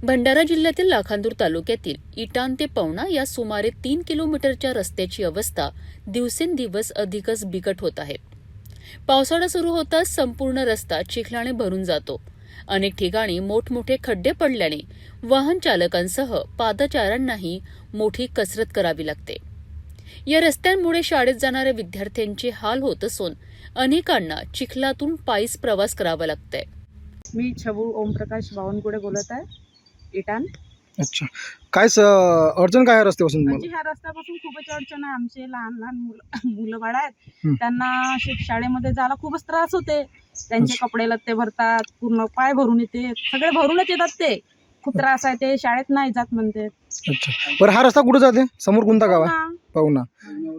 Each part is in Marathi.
भंडारा जिल्ह्यातील लाखांदूर तालुक्यातील इटान ते पवना या सुमारे 3 किलोमीटरच्या रस्त्याची अवस्था दिवसेंदिवस अधिकच बिकट होत आहे. पावसाळा सुरू होताच संपूर्ण रस्ता चिखलाने भरून जातो. अनेक ठिकाणी मोठमोठे खड्डे पडल्याने वाहन चालकांसह पादचाऱ्यांनाही मोठी कसरत करावी लागते. या रस्त्यांमुळे शाळेत जाणाऱ्या विद्यार्थ्यांचे हाल होत असून अनेकांना चिखलातून पायीच प्रवास करावा लागतोय. मी छबू ओमप्रकाश बावनकुळे बोलत आहे, इटान. अच्छा, काय अडचण काय आहे रस्त्यापासून? म्हणजे ह्या रस्त्यापासून खूपच अडचण आहे. आमचे लहान लहान मुलं बाळ आहेत, त्यांना शाळेमध्ये जायला खूपच त्रास होते. त्यांचे कपडे लत्ते भरतात, पूर्ण पाय भरून येते, सगळे भरूनच येतात. ते खूप त्रास आहे, ते शाळेत नाही जात म्हणते. अच्छा, बरं हा रस्ता कुठे जाते? समोर कोणता गाव आहे? पवना.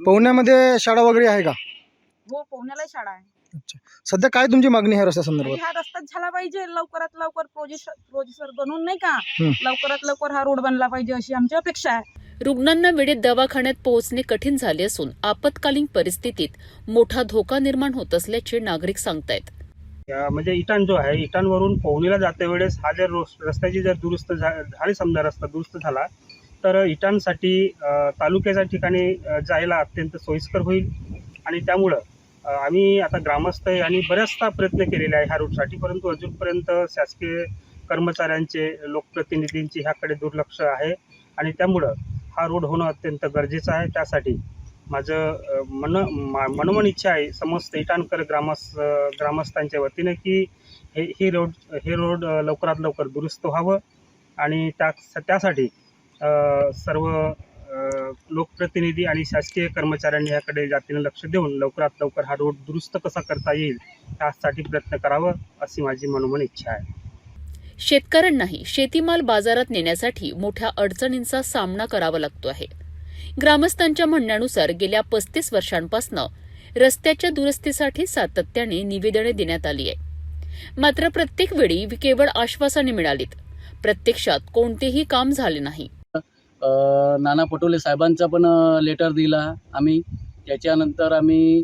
पवन्यामध्ये शाळा वगैरे आहे का? हो, पवन्याला शाळा आहे. अच्छा, सध्या काय तुमची मागणी आहे रस्त्या संदर्भात? हा रस्ता झाला पाहिजे लवकरात लवकर, प्रोजेक्टर बनवून नाही का, लवकरात लवकर हा रोड बनला पाहिजे अशी आमची अपेक्षा आहे. रुग्णांना वेळेत दवाखान्यात पोहोचणे कठीण झाले असून आपत्कालीन परिस्थितीत मोठा धोका निर्माण होत असल्याचे नागरिक सांगतायत. म्हणजे इटान जो आहे, इटानवरून पवनीला जाते वेळेस हा जर रस्त्याची जर दुरुस्त झाली, समजा रस्ता दुरुस्त झाला तर इटानसाठी तालुक्याच्या ठिकाणी जायला अत्यंत सोयीस्कर होईल. आणि त्यामुळं आम्ही आता ग्रामस्थ आणि बऱ्याचदा प्रयत्न केलेले आहे ह्या रूटसाठी, परंतु अजूनपर्यंत शासकीय कर्मचाऱ्यांचे, लोकप्रतिनिधींचे ह्याकडे दुर्लक्ष आहे. आणि त्यामुळं हा रोड होणं अत्यंत गरजेचं आहे. त्यासाठी माझं मनोमन इच्छा आहे समस्त इटानकर ग्रामस्थांच्या वतीनं की हे रोड लवकरात लवकर दुरुस्त व्हावं. आणि त्यासाठी सर्व लोकप्रतिनिधी आणि शासकीय कर्मचाऱ्यांनी याकडे जातीनं लक्ष देऊन लवकरात लवकर हा रोड दुरुस्त कसा करता येईल यासाठी प्रयत्न करावं अशी माझी मनोमन इच्छा आहे. शेतकऱ्यांनाही शेतीमाल बाजारात नेण्यासाठी मोठ्या अडचणींचा सामना करावा लागतो आहे. ग्रामस्थांच्या म्हणण्यानुसार गेल्या 35 वर्षांपासून रस्त्याच्या दुरुस्तीसाठी सातत्याने निवेदने देण्यात आली आहे. मात्र प्रत्येक वेळी केवळ आश्वासने मिळालीत, प्रत्यक्षात कोणतेही काम झाले नाही. नाना पटोले साहेबांचा पण लेटर दिला आम्ही. त्याच्यानंतर आम्ही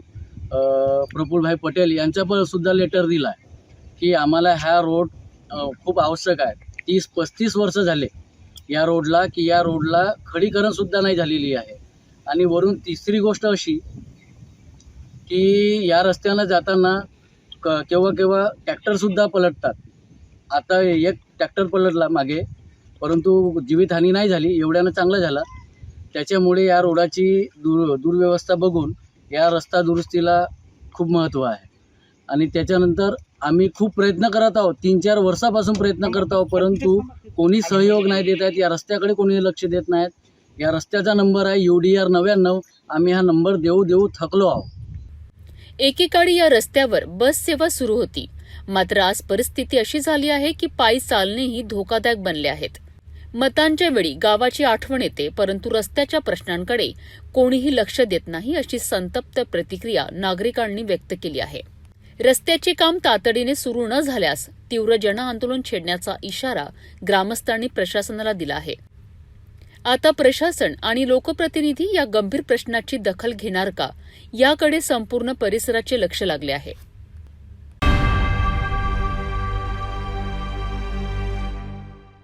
प्रफुल्लभाई पटेल यांचा पण सुद्धा लेटर दिला की आम्हाला हा रोड खूप आवश्यक आहे. 30-35 वर्ष झाले या रोडला, की या रोडला खडीकरणसुद्धा नाही झालेली आहे. आणि वरून तिसरी गोष्ट अशी की या रस्त्यानं जाताना केव्हा केव्हा ट्रॅक्टरसुद्धा पलटतात. आता एक ट्रॅक्टर पलटला मागे, परंतु जीवितहानी नाही झाली, एवढ्यानं चांगलं झालं. त्याच्यामुळे या रोडाची दुर्व्यवस्था बघून या रस्ता दुरुस्तीला खूप महत्त्व आहे. आणि त्याच्यानंतर आम्ही खूप प्रयत्न करत आहोत, 3-4 वर्षापासून प्रयत्न करत आहोत, परंतु कोणी सहयोग नाही देत आहेत. या रस्त्याकडे कोणी लक्ष देत नाहीत. या रस्त्याचा नंबर आहे UDR 99. आम्ही हा नंबर देऊ थकलो आहोत. एकेकाळी या रस्त्यावर बस सेवा सुरू होती, मात्र आज परिस्थिती अशी झाली आहे की पायी चालणेही धोकादायक बनले आहेत. मतांच्या वेळी गावाची आठवण येते, परंतु रस्त्याच्या प्रश्नांकडे कोणीही लक्ष देत नाही, अशी संतप्त प्रतिक्रिया नागरिकांनी व्यक्त केली आहे. रस्त्याचे काम तातडीने सुरू न झाल्यास तीव्र जनआंदोलन छेडण्याचा इशारा ग्रामस्थांनी प्रशासनाला दिला आहे. आता प्रशासन आणि लोकप्रतिनिधी या गंभीर प्रश्नाची दखल घेणार का, याकडे संपूर्ण परिसराचे लक्ष लागले आहे.